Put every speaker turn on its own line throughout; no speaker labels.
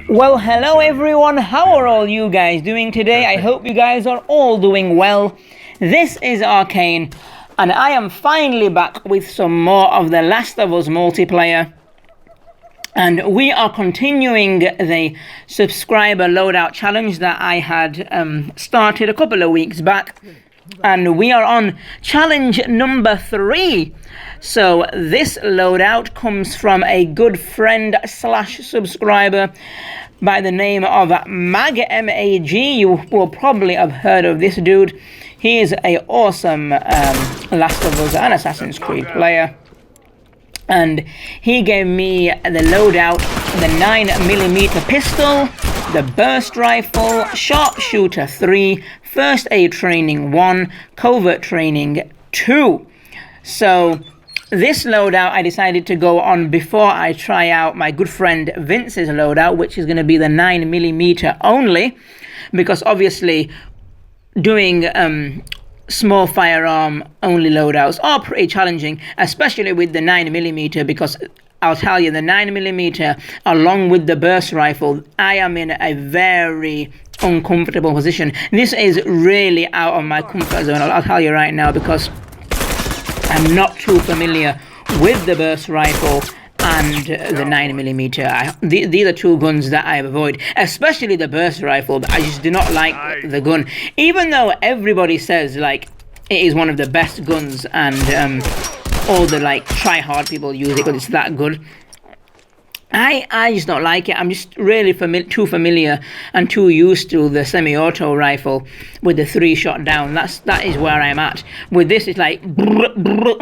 Well, hello everyone, how are all you guys doing today? I hope you guys are all doing well. This is Arcane, and I am finally back with some more of the Last of Us multiplayer. And we are continuing the subscriber loadout challenge that I had started a couple of weeks back. And we are on challenge number 3. So this loadout comes from a good friend slash subscriber by the name of MAG. You will probably have heard of this dude. He is a awesome Last of Us and Assassin's Creed player. And he gave me the loadout, the 9mm pistol, the burst rifle, sharpshooter 3, first aid training 1, covert training 2. So this loadout I decided to go on before I try out my good friend Vince's loadout, which is going to be the 9mm only, because obviously doing small firearm only loadouts are pretty challenging, especially with the 9mm, because I'll tell you, the 9mm along with the burst rifle, I am in a very uncomfortable position. This is really out of my comfort zone, I'll tell you right now, because I'm not too familiar with the burst rifle and the 9mm. These are two guns that I avoid, especially the burst rifle. I just do not like the gun, even though everybody says like it is one of the best guns, and all the like try-hard people use it because it's that good. I just don't like it. I'm just really too familiar and too used to the semi-auto rifle with the 3-shot down. That is where I'm at. With this, it's like brr, brr,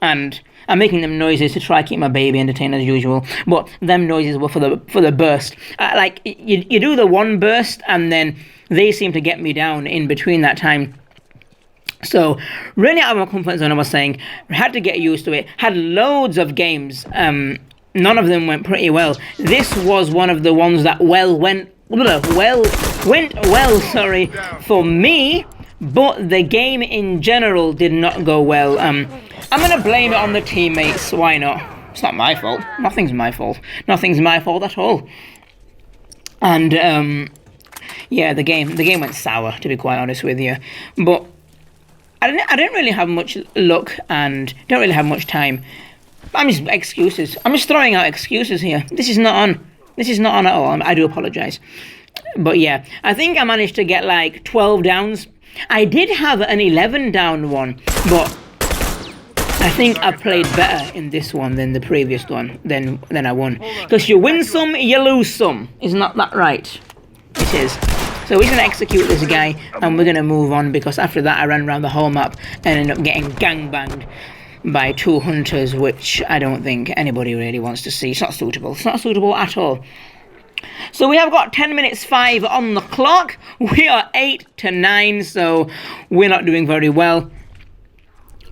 and I'm making them noises to try to keep my baby entertained as usual. But them noises were for the burst. Like you do the one burst, and then they seem to get me down in between that time. So really out of my comfort zone, I was saying, had to get used to it. Had loads of games. None of them went pretty well. This was one of the ones that went well, for me, but the game in general did not go well. I'm gonna blame it on the teammates. Why not? It's not my fault. Nothing's my fault. Nothing's my fault at all. And yeah, the game went sour, to be quite honest with you. But I didn't really have much luck and don't really have much time. I'm just excuses. I'm just throwing out excuses here. This is not on. This is not on at all. I do apologize. But yeah, I think I managed to get like 12 downs. I did have an 11 down one, but I think I played better in this one than the previous one. Than I won. Because you win some, you lose some. Isn't that right? It is. So we're going to execute this guy, and we're going to move on, because after that I ran around the whole map and ended up getting gangbanged by 2 hunters, which I don't think anybody really wants to see. It's not suitable. It's not suitable at all. So we have got 10 minutes 5 on the clock. We are 8 to 9, so we're not doing very well.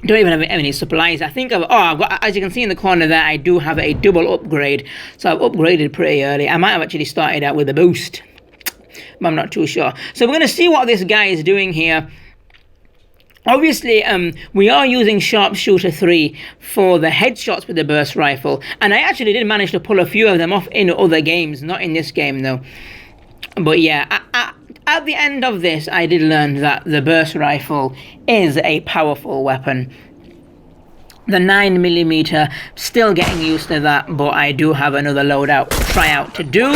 Don't even have any supplies. I think I've got, as you can see in the corner there, I do have a double upgrade. So I've upgraded pretty early. I might have actually started out with a boost, but I'm not too sure. So we're going to see what this guy is doing here. Obviously, we are using sharpshooter 3 for the headshots with the burst rifle, and I actually did manage to pull a few of them off in other games, not in this game though. But yeah, at the end of this, I did learn that the burst rifle is a powerful weapon. The 9mm, still getting used to that, but I do have another loadout tryout to do,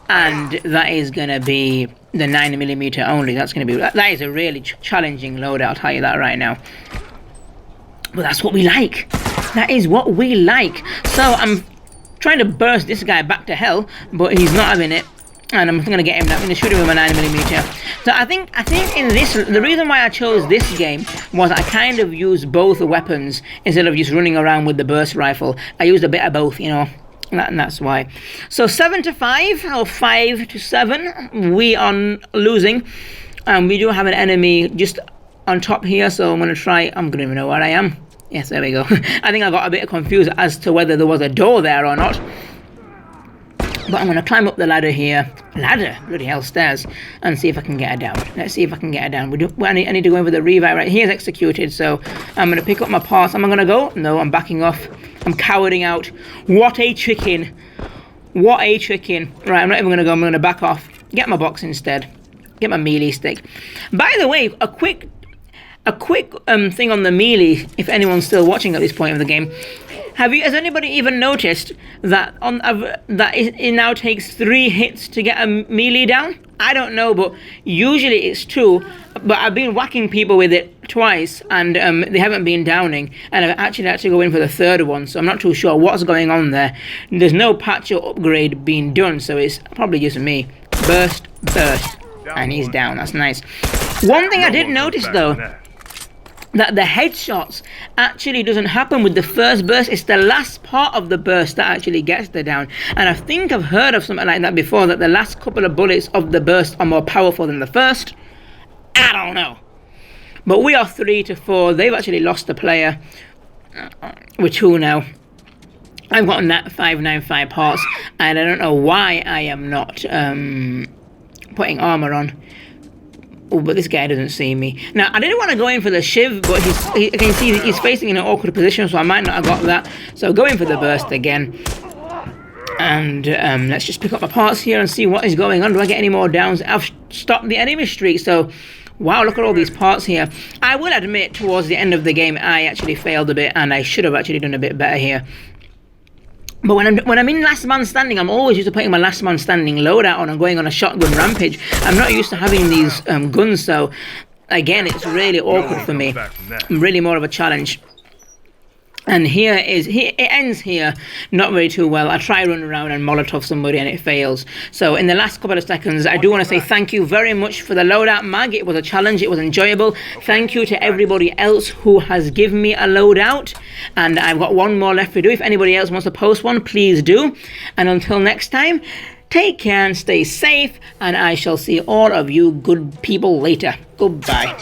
and that is going to be the 9mm only. That is a really challenging loadout, I'll tell you that right now. But that's what we like. That is what we like. So I'm trying to burst this guy back to hell, but he's not having it. And I'm going to get him. I'm going to shoot him with my 9mm. So I think in this, the reason why I chose this game was I kind of used both weapons instead of just running around with the burst rifle. I used a bit of both, you know. And that's why. So 7 to 5 or 5 to 7, we are losing, and we do have an enemy just on top here. So I'm gonna try. I'm gonna even know where I am. Yes, there we go. I think I got a bit confused as to whether there was a door there or not. But I'm gonna climb up the ladder here. Bloody hell, stairs, and see if I can get her down. Let's see if I can get her down. I need to go in for the revive. Right, he is executed. So I'm gonna pick up my parts. Am I gonna go? No, I'm backing off. I'm cowarding out. What a chicken. What a chicken. Right, I'm not even going to go. I'm going to back off. Get my box instead. Get my melee stick. By the way, a quick thing on the melee, if anyone's still watching at this point of the game. Has anybody even noticed that it now takes 3 hits to get a melee down? I don't know, but usually it's 2. But I've been whacking people with it twice, and they haven't been downing. And I've actually had to go in for the 3rd one, so I'm not too sure what's going on there. There's no patch or upgrade being done, so it's probably just me. Burst, and he's down. That's nice. One thing I did notice though, that the headshots actually doesn't happen with the first burst. It's the last part of the burst that actually gets the down. And I think I've heard of something like that before, that the last couple of bullets of the burst are more powerful than the first. I don't know. But we are 3 to 4. They've actually lost a player. We're 2 now. I've got 595 parts, and I don't know why I am not putting armor on. Oh, but this guy doesn't see me. Now, I didn't want to go in for the shiv, but I can see he's facing in an awkward position, so I might not have got that. So go in for the burst again. And let's just pick up my parts here and see what is going on. Do I get any more downs? I've stopped the enemy streak, so wow, look at all these parts here. I will admit, towards the end of the game, I actually failed a bit, and I should have actually done a bit better here. But when I'm in last man standing, I'm always used to putting my last man standing loadout on and going on a shotgun rampage. I'm not used to having these guns, so again, it's really awkward for me. Really more of a challenge. And it ends here not very too well. I try running around and Molotov somebody and it fails. So in the last couple of seconds, I do want to say thank you very much for the loadout mag. It was a challenge. It was enjoyable. Thank you to everybody else who has given me a loadout. And I've got one more left to do. If anybody else wants to post one, please do. And until next time, take care and stay safe. And I shall see all of you good people later. Goodbye.